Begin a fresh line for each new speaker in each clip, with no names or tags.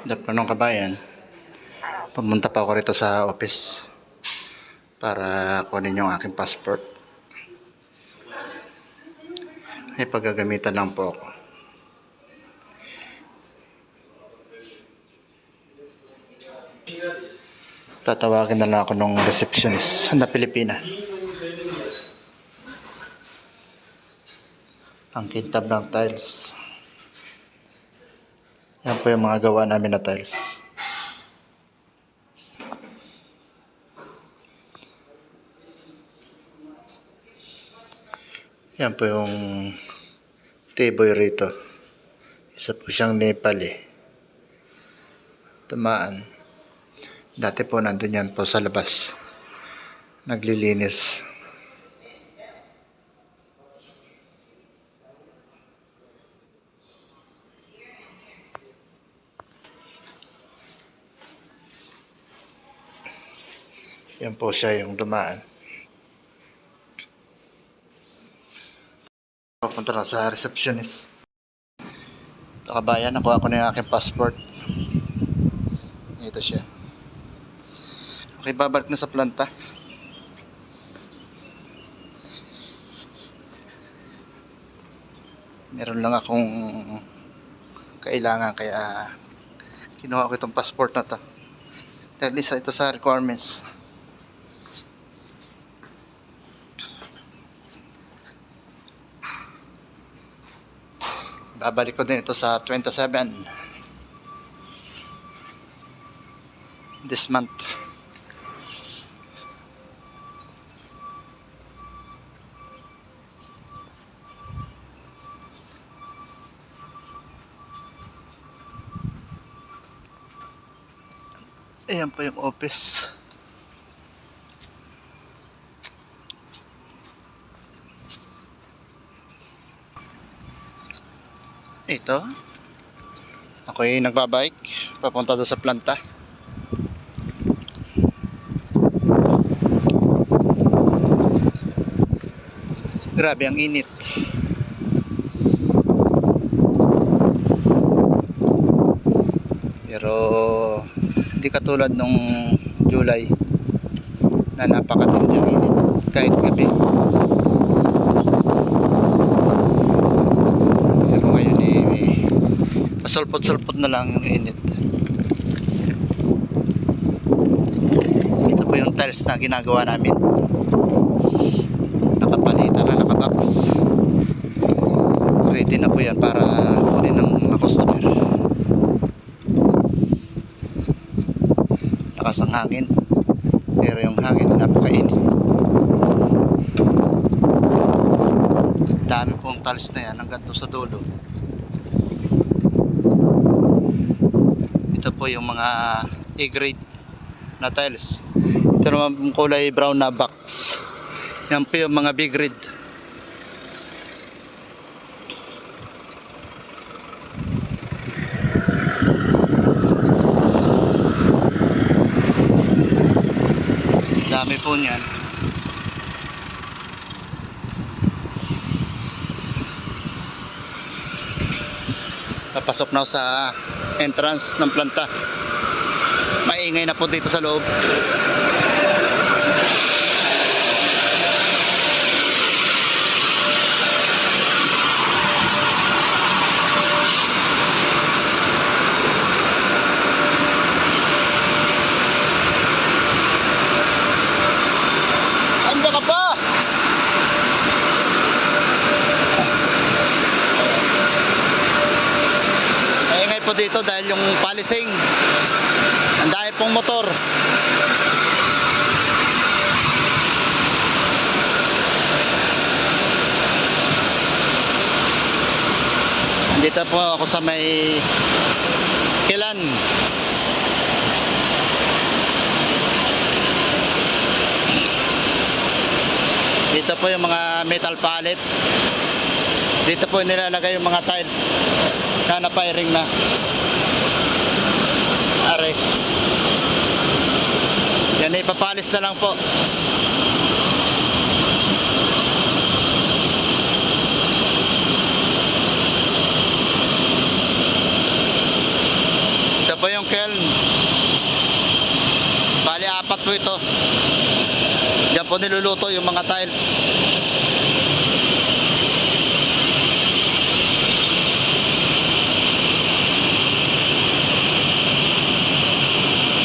Dapanong kabayan, pumunta pa ako rito sa office para kunin yung aking passport. Ay paggagamitan lang po ako. Tatawagin na lang ako ng receptionist na Pilipina. Ang kintab ng tiles. Yan po yung mga gawa namin na tiles. Yan po yung T-boy rito. Isa po siyang Nepali. Tamaan. Dati po nandun yan po sa labas. Naglilinis. Yan po siya yung dumaan. Papunta na sa receptionist. Kabayan, nakuha ko na yung aking passport. Ito siya. Okay, babalik na sa planta. Meron lang akong kailangan kaya kinuha ko itong passport na to. Dahil isa ito sa requirements. Babalik ko din ito sa 27 this month. Ayan po yung office. Ito. Ako'y nagbabike papunta doon sa planta. Grabe ang init. Pero hindi katulad nung July na napakatindi ang init kahit gabi. Pero ngayon pasulpot-sulpot na lang yung init. Ito po yung tiles na ginagawa namin. Nakapalitan na, nakabox. Ready na po yan para kunin ng mga customer. Lakas ang hangin, pero yung hangin napakainit. Dami pong tiles na yan hanggang doon sa dulo. Ito po yung mga A-grade na tiles. Ito naman pong kulay brown na box. Yan po yung mga B-grade. Dami po niyan. Papasok na ako sa entrance ng planta. Maingay na po dito sa loob. Ando ka pa? Maingay po dito dahil yung palising. Ang dami pong motor. Dito po ako sa may Kilan. Dito po yung mga metal pallet. Dito po nilalagay yung mga tiles na napiring na. Are. Yan, ipapalis na lang po. Ito po yung po ito. Diyan po niluluto yung mga tiles.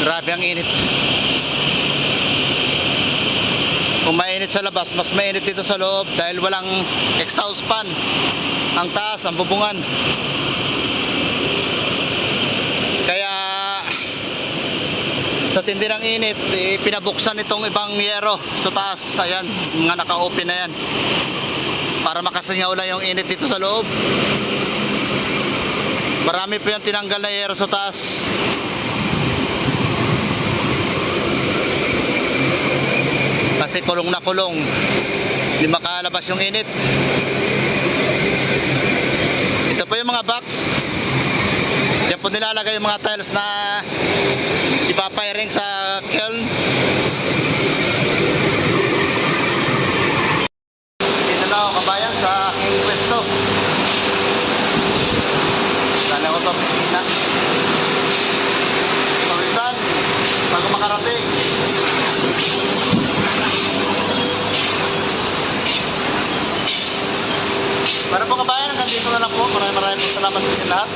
Grabe ang init. Kung mainit sa labas, mas mainit dito sa loob dahil walang exhaust fan. Ang taas, ang bubungan. Kaya sa tindi ng init, pinabuksan itong ibang yero sa taas. Ayan, mga naka-open na yan. Para makasingaw lang yung init dito sa loob. Marami po yung tinanggal na yero sa taas. Kasi kulong na kulong, hindi makalabas yung init. Ito po yung mga box. Diyan po nilalagay yung mga tiles na ipapiring sa kiln. Dito na ako kabayan sa aking pwesto. Dala ko sa opisina. Pawisan, bago makarating. Para po kabayan, hanggang dito na lang po. Maraming salamat sa inyo lahat.